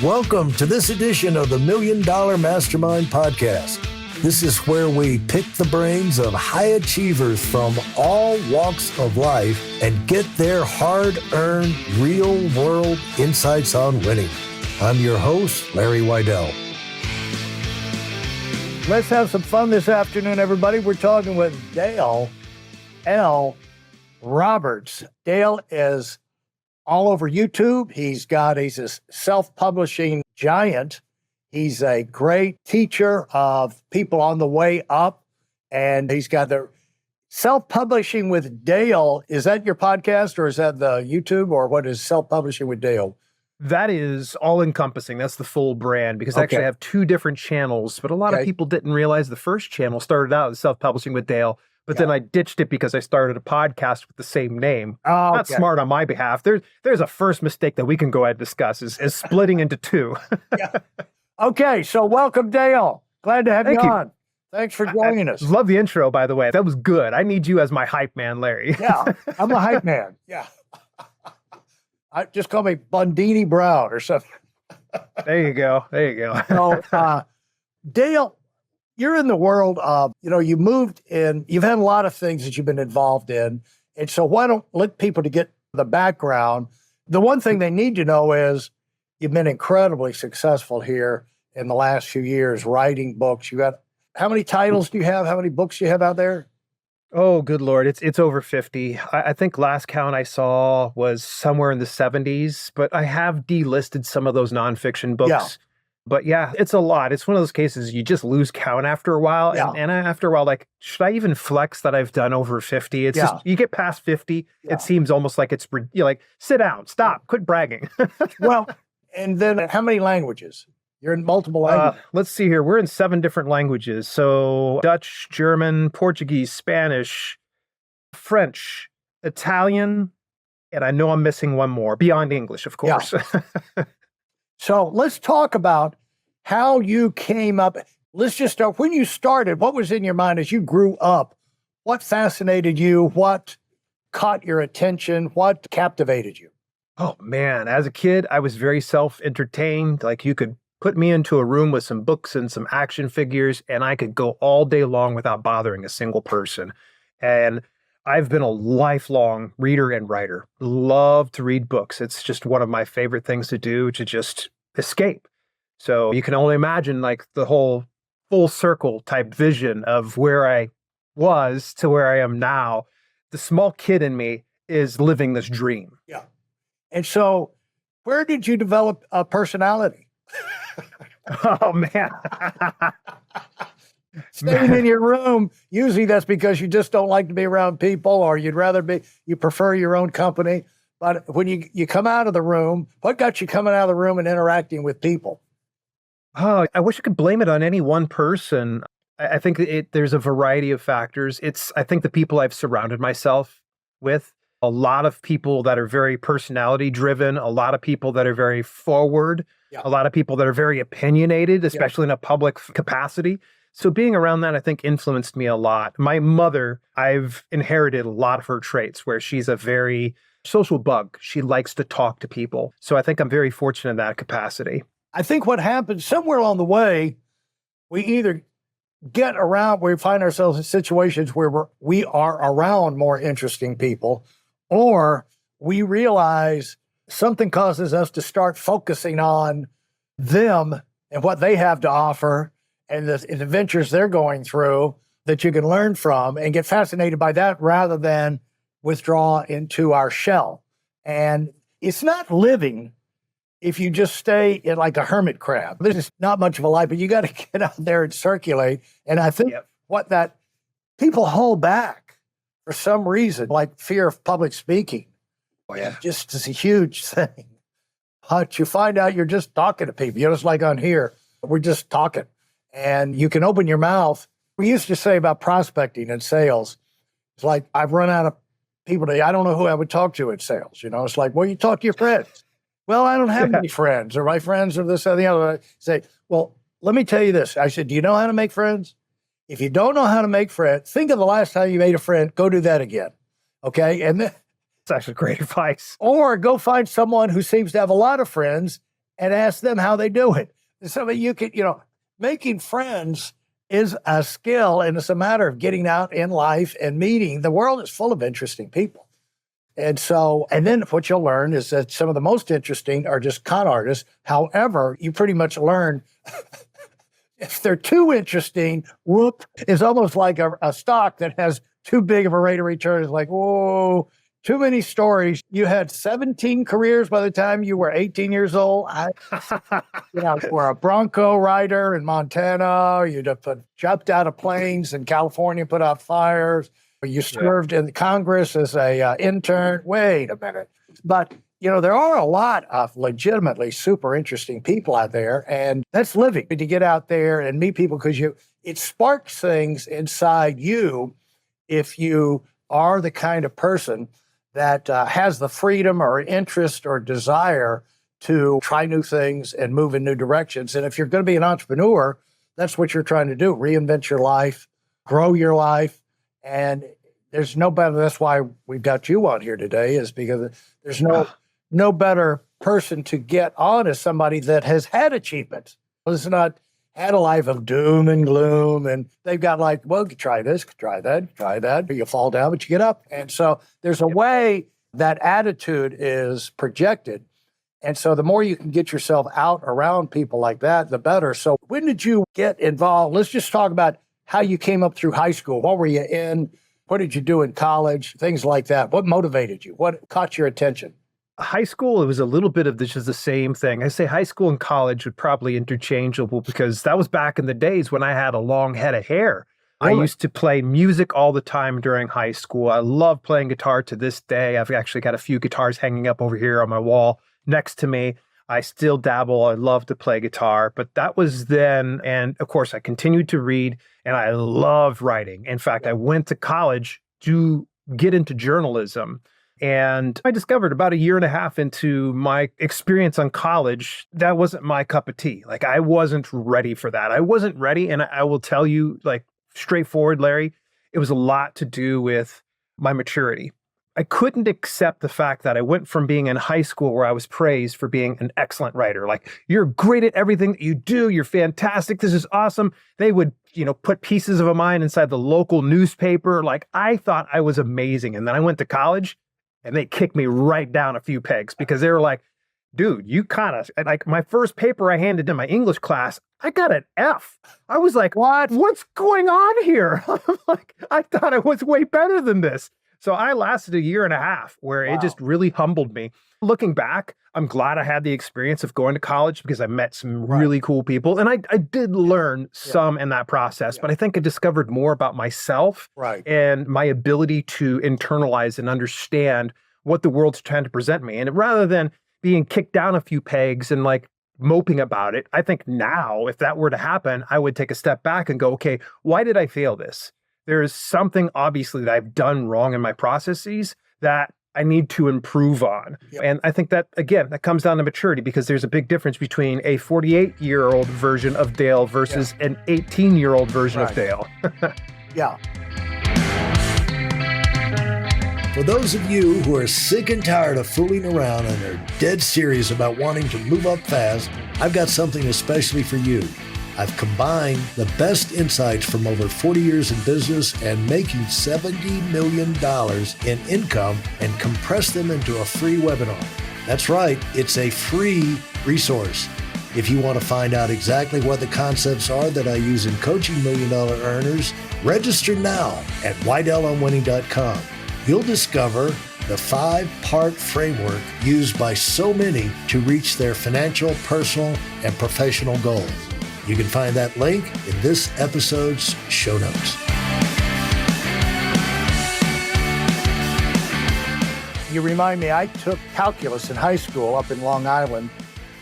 Welcome to this edition of the Million Dollar Mastermind podcast. This is where we pick the brains of high achievers from all walks of life and get their hard-earned, real-world insights on winning. I'm your host, Larry Weidel. Let's have some fun this afternoon, everybody. We're talking with Dale L. Roberts. Dale is all over YouTube. He's a self-publishing giant. He's a great teacher of people on the way up. And he's got the Self-Publishing with Dale. Is that your podcast or is that the YouTube, or what is Self-Publishing with Dale? That is all encompassing. That's the full brand, because I actually have two different channels, but a lot of people didn't realize the first channel started out as Self-Publishing with Dale. But then I ditched it because I started a podcast with the same name. Not smart on my behalf. There's a first mistake that we can go ahead and discuss is splitting into two. Okay, so welcome, Dale. Glad to have you on. Thanks for joining us. Love the intro, by the way. That was good. I need you as my hype man, Larry. Yeah, I'm the hype man. Yeah. Just call me Bundini Brown or something. There you go. So, Dale, you're in the world of, you moved in, you've had a lot of things that you've been involved in. And so why don't let people to get the background. The one thing they need to know is you've been incredibly successful here in the last few years, writing books. You got, how many titles do you have? How many books do you have out there? Oh, good Lord. It's over 50. I think last count I saw was somewhere in the 70s, but I have delisted some of those nonfiction books. Yeah. But yeah, it's a lot. It's one of those cases you just lose count after a while. Yeah. And after a while, like, should I even flex that I've done over 50? It's just, you get past 50, it seems almost like you're like, sit down, stop, quit bragging. Well, and then how many languages? You're in multiple languages. Let's see here. We're in 7 different languages. So Dutch, German, Portuguese, Spanish, French, Italian, and I know I'm missing one more, beyond English, of course. Yeah. So let's talk about how you came up. Let's just start. When you started, what was in your mind as you grew up? What fascinated you? What caught your attention? What captivated you? Oh, man. As a kid, I was very self-entertained. Like, you could put me into a room with some books and some action figures, and I could go all day long without bothering a single person. And I've been a lifelong reader and writer. Love to read books. It's just one of my favorite things to do, to just escape. So you can only imagine, like, the whole full circle type vision of where I was to where I am now. The small kid in me is living this dream. Yeah. And so where did you develop a personality? Oh, man. Staying in your room, usually that's because you just don't like to be around people, or you prefer your own company. But when you come out of the room, what got you coming out of the room and interacting with people? Oh, I wish I could blame it on any one person. I think there's a variety of factors. I think the people I've surrounded myself with, a lot of people that are very personality driven, a lot of people that are very forward, a lot of people that are very opinionated, especially in a public capacity. So being around that, I think, influenced me a lot. My mother, I've inherited a lot of her traits, where she's a very social bug. She likes to talk to people. So I think I'm very fortunate in that capacity. I think what happens somewhere along the way, we either get around, we find ourselves in situations where we are around more interesting people, or we realize something causes us to start focusing on them and what they have to offer, and the adventures they're going through that you can learn from and get fascinated by that, rather than withdraw into our shell. And it's not living if you just stay in like a hermit crab. This is not much of a life, but you got to get out there and circulate. And I think what that people hold back for some reason, like fear of public speaking. Oh, yeah. Just is a huge thing. But you find out you're just talking to people. It's like on here, we're just talking. And you can open your mouth. We used to say about prospecting and sales, it's like, I've run out of people today. I don't know who I would talk to in sales. It's like, well, you talk to your friends. Well, I don't have any friends, or my friends are this or the other. I say, well, let me tell you this. I said, do you know how to make friends? If you don't know how to make friends, think of the last time you made a friend. Go do that again. Okay. And then That's actually great advice. Or go find someone who seems to have a lot of friends and ask them how they do it. So that you can, making friends is a skill, and it's a matter of getting out in life and meeting. The world is full of interesting people. And then what you'll learn is that some of the most interesting are just con artists. However, you pretty much learn if they're too interesting, whoop, is almost like a stock that has too big of a rate of return. It's like, whoa, too many stories. You had 17 careers by the time you were 18 years old. Were a Bronco rider in Montana. You'd have jumped out of planes in California, put out fires. You served in Congress as a intern. Wait a minute. But, there are a lot of legitimately super interesting people out there, and that's living. To get out there and meet people because it sparks things inside you if you are the kind of person that has the freedom or interest or desire to try new things and move in new directions. And if you're going to be an entrepreneur, that's what you're trying to do, reinvent your life, grow your life. And there's no better, that's why we've got you on here today, is because there's no better person to get on as somebody that has had achievements. It's not had a life of doom and gloom, and they've got like, well, try this, try that. You fall down, but you get up. And so there's a way that attitude is projected. And so the more you can get yourself out around people like that, the better. So when did you get involved? Let's just talk about how you came up through high school. What were you in? What did you do in college? Things like that. What motivated you? What caught your attention? High school, it was a little bit of this is the same thing. I say high school and college would probably interchangeable because that was back in the days when I had a long head of hair. I used to play music all the time during high school. I love playing guitar to this day. I've actually got a few guitars hanging up over here on my wall next to me. I still dabble. I love to play guitar, but that was then. And of course, I continued to read and I loved writing. In fact, I went to college to get into journalism. And I discovered about a year and a half into my experience on college, that wasn't my cup of tea. Like, I wasn't ready for that. I wasn't ready. And I will tell you, like, straightforward, Larry, it was a lot to do with my maturity. I couldn't accept the fact that I went from being in high school where I was praised for being an excellent writer. Like, you're great at everything that you do. You're fantastic. This is awesome. They would, put pieces of mine inside the local newspaper. Like, I thought I was amazing. And then I went to college and they kicked me right down a few pegs because they were like, dude, you kind of, like, my first paper I handed in my English class, I got an F. I was like, what's going on here? I'm like, I thought I was way better than this. So I lasted a year and a half where it just really humbled me. Looking back, I'm glad I had the experience of going to college because I met some really cool people. And I did learn some in that process, but I think I discovered more about myself and my ability to internalize and understand what the world's trying to present me. And rather than being kicked down a few pegs and like moping about it, I think now if that were to happen, I would take a step back and go, okay, why did I fail this? There is something obviously that I've done wrong in my processes that I need to improve on. And I think that, again, that comes down to maturity because there's a big difference between a 48-year-old version of Dale versus an 18-year-old version of Dale. For those of you who are sick and tired of fooling around and are dead serious about wanting to move up fast, I've got something especially for you. I've combined the best insights from over 40 years in business and making $70 million in income and compressed them into a free webinar. That's right, it's a free resource. If you want to find out exactly what the concepts are that I use in coaching million-dollar earners, register now at weidelonwinning.com. You'll discover the 5-part framework used by so many to reach their financial, personal, and professional goals. You can find that link in this episode's show notes. You remind me, I took calculus in high school up in Long Island,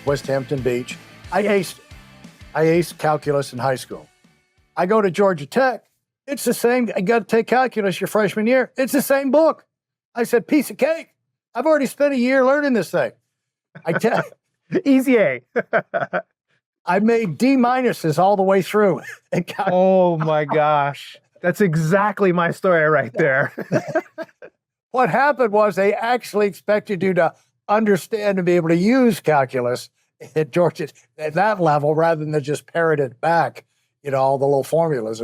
West Hampton Beach. I aced calculus in high school. I go to Georgia Tech. It's the same. I got to take calculus your freshman year. It's the same book. I said, piece of cake. I've already spent a year learning this thing. Easy A. I made D minuses all the way through. Oh my gosh. That's exactly my story right there. What happened was they actually expected you to understand and be able to use calculus. at George at that level rather than just parrot it back, all the little formulas.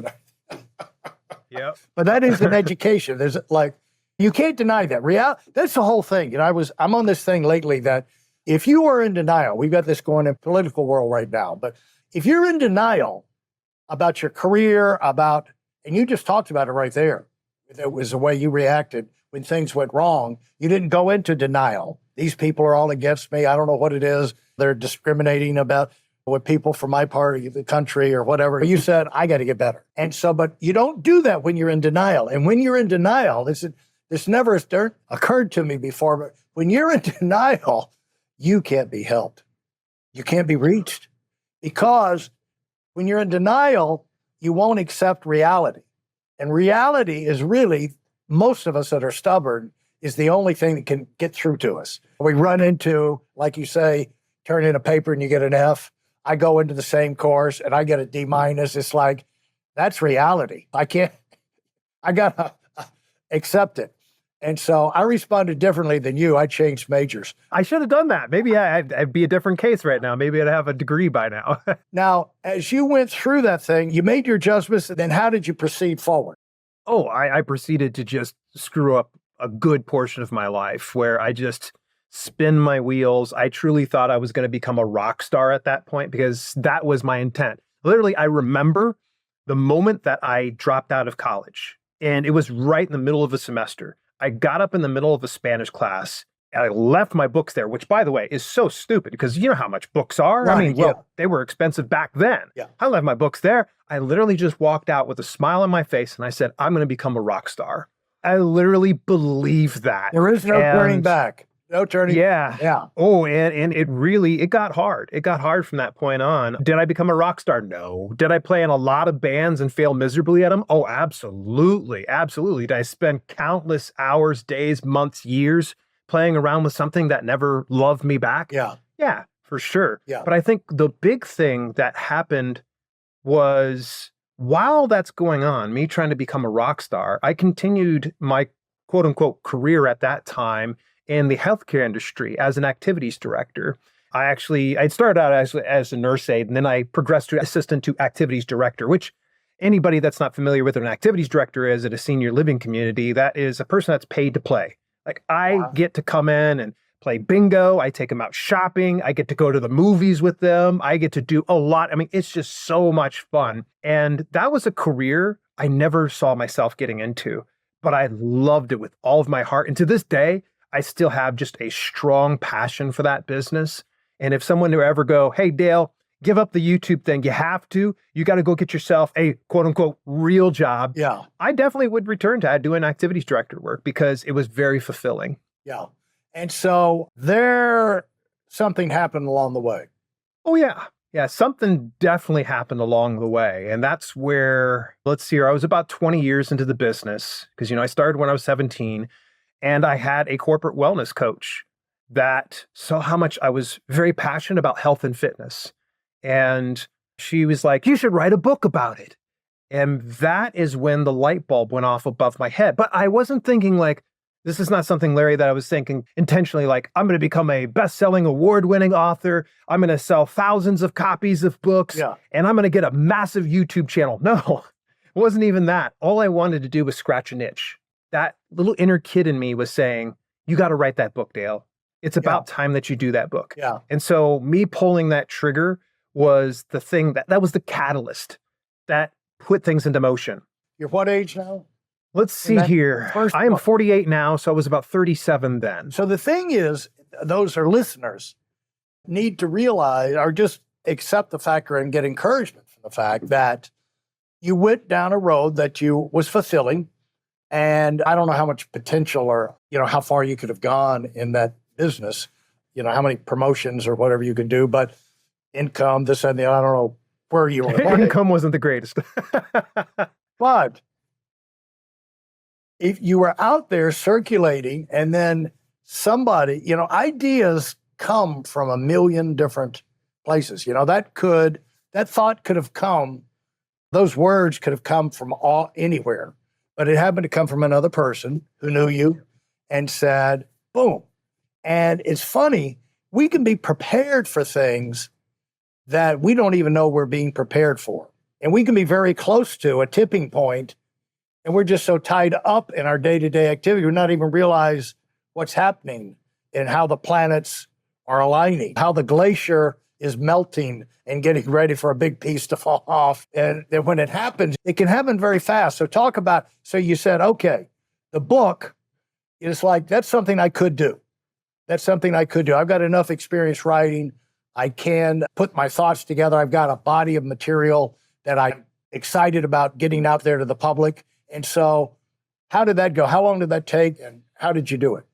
Yep. But that is an education. There's like, you can't deny that. That's the whole thing. I'm on this thing lately that if you are in denial, we've got this going in political world right now, but if you're in denial about your career, and you just talked about it right there, it was the way you reacted when things went wrong. You didn't go into denial. These people are all against me. I don't know what it is. They're discriminating about with people from my part of the country or whatever. You said, I got to get better. And so, but you don't do that when you're in denial. And when you're in denial, this never occurred to me before, but when you're in denial, you can't be helped. You can't be reached because when you're in denial, you won't accept reality. And reality is really, most of us that are stubborn, is the only thing that can get through to us. We run into, like you say, turn in a paper and you get an F. I go into the same course and I get a D-. It's like, that's reality. I got to accept it. And so I responded differently than you. I changed majors. I should have done that. Maybe I'd be a different case right now. Maybe I'd have a degree by now. Now, as you went through that thing, you made your adjustments, and then how did you proceed forward? Oh, I proceeded to just screw up a good portion of my life where I just spin my wheels. I truly thought I was going to become a rock star at that point because that was my intent. Literally, I remember the moment that I dropped out of college, and it was right in the middle of a semester. I got up in the middle of a Spanish class and I left my books there, which, by the way, is so stupid because you know how much books are. Right, I mean, well, they were expensive back then. Yeah. I left my books there. I literally just walked out with a smile on my face and I said, I'm going to become a rock star. I literally believe that. There is no turning back. No turning. Yeah. Yeah. Oh, and it got hard. It got hard from that point on. Did I become a rock star? No. Did I play in a lot of bands and fail miserably at them? Oh, absolutely. Absolutely. Did I spend countless hours, days, months, years playing around with something that never loved me back? Yeah. Yeah, for sure. Yeah. But I think the big thing that happened was while that's going on, me trying to become a rock star, I continued my quote unquote career at that time in the healthcare industry as an activities director. I'd started out as a nurse aide, and then I progressed to assistant to activities director, which anybody that's not familiar with what an activities director is at a senior living community, that is a person that's paid to play. Like I get to come in and play bingo. I take them out shopping. I get to go to the movies with them. I get to do a lot. I mean, it's just so much fun. And that was a career I never saw myself getting into, but I loved it with all of my heart. And to this day, I still have just a strong passion for that business. And if someone were ever go, hey, Dale, give up the YouTube thing. You have to. You got to go get yourself a quote unquote real job. Yeah. I definitely would return to doing activities director work because it was very fulfilling. Yeah. And so something happened along the way. Oh, yeah. Yeah, something definitely happened along the way. And that's where, let's see here, I was about 20 years into the business because, I started when I was 17. And I had a corporate wellness coach that saw how much I was very passionate about health and fitness. And she was like, you should write a book about it. And that is when the light bulb went off above my head. But I wasn't thinking like, this is not something, Larry, that I was thinking intentionally like, I'm going to become a best-selling, award-winning author. I'm going to sell thousands of copies of books. Yeah. And I'm going to get a massive YouTube channel. No, it wasn't even that. All I wanted to do was scratch an itch. That little inner kid in me was saying, you got to write that book, Dale. It's about time that you do that book. Yeah. And so me pulling that trigger was the thing that was the catalyst that put things into motion. You're what age now? Let's see here. I am 48 now, so I was about 37 then. So the thing is, those are listeners need to realize or just accept the fact and get encouragement from the fact that you went down a road that you was fulfilling. And I don't know how much potential or, how far you could have gone in that business, how many promotions or whatever you could do, but income, this and the, I don't know where you were. Income wasn't the greatest. But if you were out there circulating and then somebody, ideas come from a million different places, that thought could have come, those words could have come from anywhere. But it happened to come from another person who knew you and said, boom. And it's funny we can be prepared for things that we don't even know we're being prepared for. And we can be very close to a tipping point, and we're just so tied up in our day-to-day activity, we not even realize what's happening and how the planets are aligning, how the glacier is melting and getting ready for a big piece to fall off. And then when it happens, it can happen very fast. So talk about, so you said, okay, the book is like, that's something I could do. That's something I could do. I've got enough experience writing. I can put my thoughts together. I've got a body of material that I'm excited about getting out there to the public. And so how did that go? How long did that take? And how did you do it?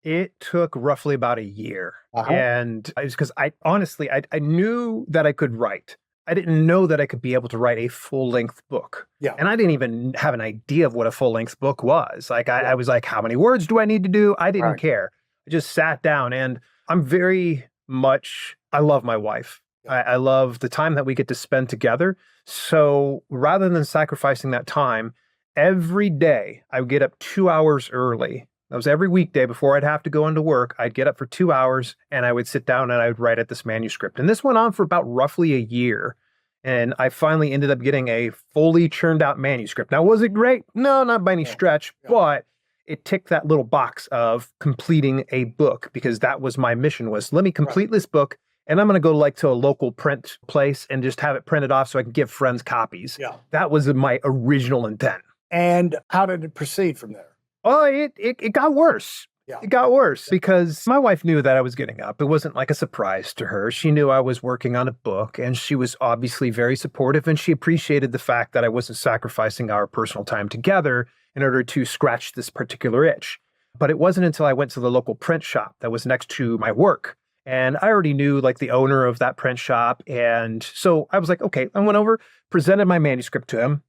It took roughly about a year. Uh-huh. And I was, because I honestly, I knew that I could write. I didn't know that I could be able to write a full-length book. Yeah. And I didn't even have an idea of what a full-length book was. Like, I was like, how many words do I need to do? I didn't care. I just sat down, and I'm very much, I love my wife. I love the time that we get to spend together. So rather than sacrificing that time, every day I would get up 2 hours early. That was every weekday before I'd have to go into work. I'd get up for 2 hours and I would sit down and I would write at this manuscript. And this went on for about roughly a year. And I finally ended up getting a fully churned out manuscript. Now, was it great? No, not by any stretch, but it ticked that little box of completing a book, because that was my mission, was let me complete this book, and I'm going to go like to a local print place and just have it printed off so I can give friends copies. Yeah. That was my original intent. And how did it proceed from there? Oh, it got worse. Yeah. It got worse because my wife knew that I was getting up. It wasn't like a surprise to her. She knew I was working on a book, and she was obviously very supportive, and she appreciated the fact that I wasn't sacrificing our personal time together in order to scratch this particular itch. But it wasn't until I went to the local print shop that was next to my work. And I already knew like the owner of that print shop. And so I was like, okay, I went over, presented my manuscript to him,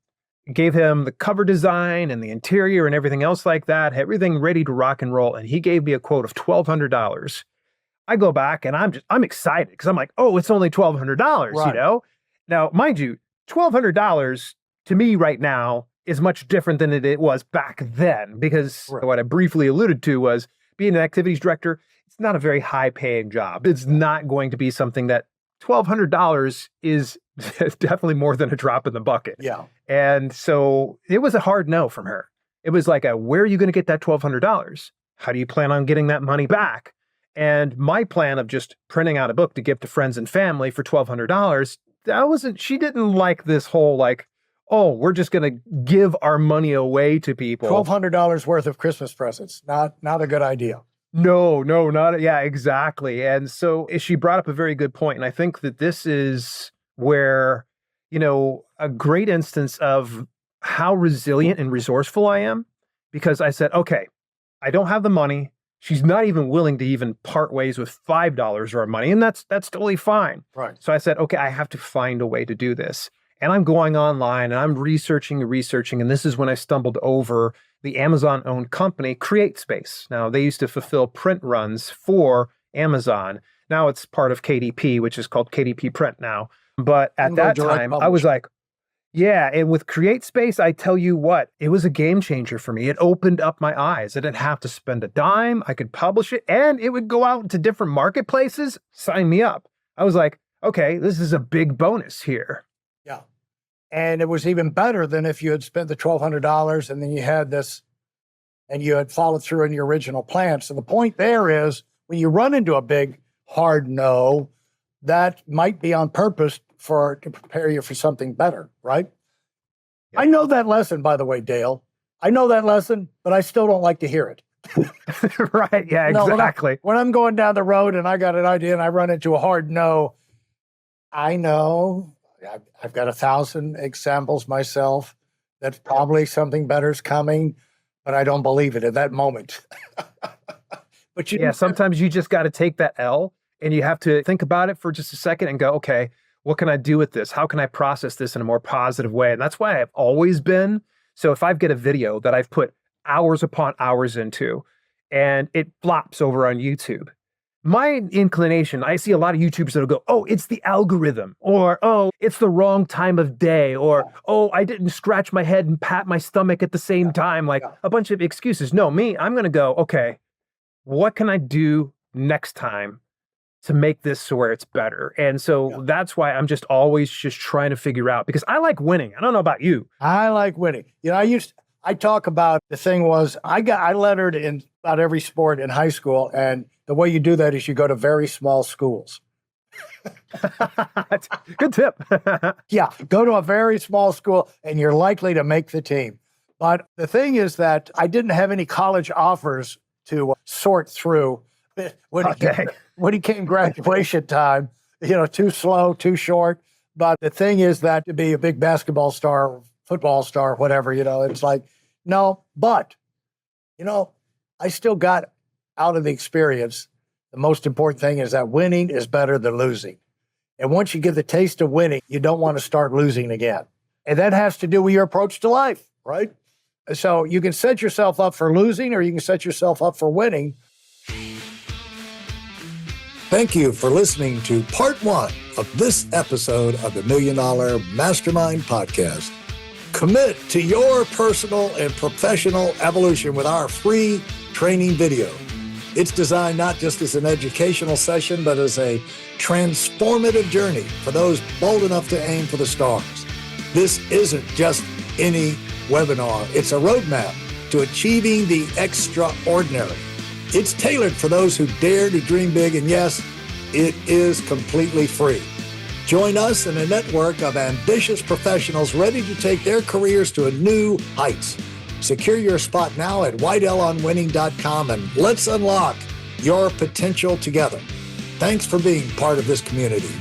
gave him the cover design and the interior and everything else like that, had everything ready to rock and roll. And he gave me a quote of $1,200. I go back and I'm excited because I'm like, oh, it's only $1,200, you know? Now, mind you, $1,200 to me right now is much different than it was back then, because what I briefly alluded to was being an activities director. It's not a very high paying job. It's not going to be something that $1,200 is definitely more than a drop in the bucket. Yeah. And so it was a hard no from her. It was like, where are you going to get that $1,200? How do you plan on getting that money back? And my plan of just printing out a book to give to friends and family for $1,200, she didn't like this whole like, oh, we're just going to give our money away to people. $1,200 worth of Christmas presents. Not a good idea. No, not, yeah, exactly. And so she brought up a very good point. And I think that this is where, you know, a great instance of how resilient and resourceful I am, because I said, okay, I don't have the money. She's not even willing to even part ways with $5 of our money. And that's totally fine. Right. So I said, okay, I have to find a way to do this. And I'm going online and I'm researching. And this is when I stumbled over the Amazon-owned company, CreateSpace. Now, they used to fulfill print runs for Amazon. Now it's part of KDP, which is called KDP Print now. But at that time, I was like, yeah. And with CreateSpace, I tell you what, it was a game changer for me. It opened up my eyes. I didn't have to spend a dime. I could publish it and it would go out into different marketplaces. Sign me up. I was like, okay, this is a big bonus here. Yeah. And it was even better than if you had spent the $1,200 and then you had this and you had followed through on your original plan. So the point there is when you run into a big hard no, that might be on purpose to prepare you for something better, right? Yeah. I know that lesson, by the way, Dale. I know that lesson, but I still don't like to hear it. Right, yeah, exactly. When I'm going down the road and I got an idea and I run into a hard no, I know I've got 1,000 examples myself that probably something better is coming, but I don't believe it at that moment. But sometimes you just got to take that L and you have to think about it for just a second and go, okay, what can I do with this? How can I process this in a more positive way? And that's why I've always been. So if I get a video that I've put hours upon hours into and it flops over on YouTube, my inclination, I see a lot of YouTubers that'll go, oh, it's the algorithm, or, oh, it's the wrong time of day, or, oh, I didn't scratch my head and pat my stomach at the same time, like a bunch of excuses. No, I'm going to go, okay, what can I do next time to make this so where it's better. And so that's why I'm just always just trying to figure out, because I like winning. I don't know about you. I like winning. I talk about the thing was I lettered in about every sport in high school. And the way you do that is you go to very small schools. Good tip. Yeah, go to a very small school and you're likely to make the team. But the thing is that I didn't have any college offers to sort through when it came graduation time, too slow, too short. But the thing is that to be a big basketball star, football star, whatever, it's like, no, but, I still got out of the experience. The most important thing is that winning is better than losing. And once you get the taste of winning, you don't want to start losing again. And that has to do with your approach to life, right? So you can set yourself up for losing or you can set yourself up for winning. Thank you for listening to part 1 of this episode of the Million Dollar Mastermind podcast. Commit to your personal and professional evolution with our free training video. It's designed not just as an educational session, but as a transformative journey for those bold enough to aim for the stars. This isn't just any webinar. It's a roadmap to achieving the extraordinary. It's tailored for those who dare to dream big, and yes, it is completely free. Join us in a network of ambitious professionals ready to take their careers to new heights. Secure your spot now at weidelonwinning.com and let's unlock your potential together. Thanks for being part of this community.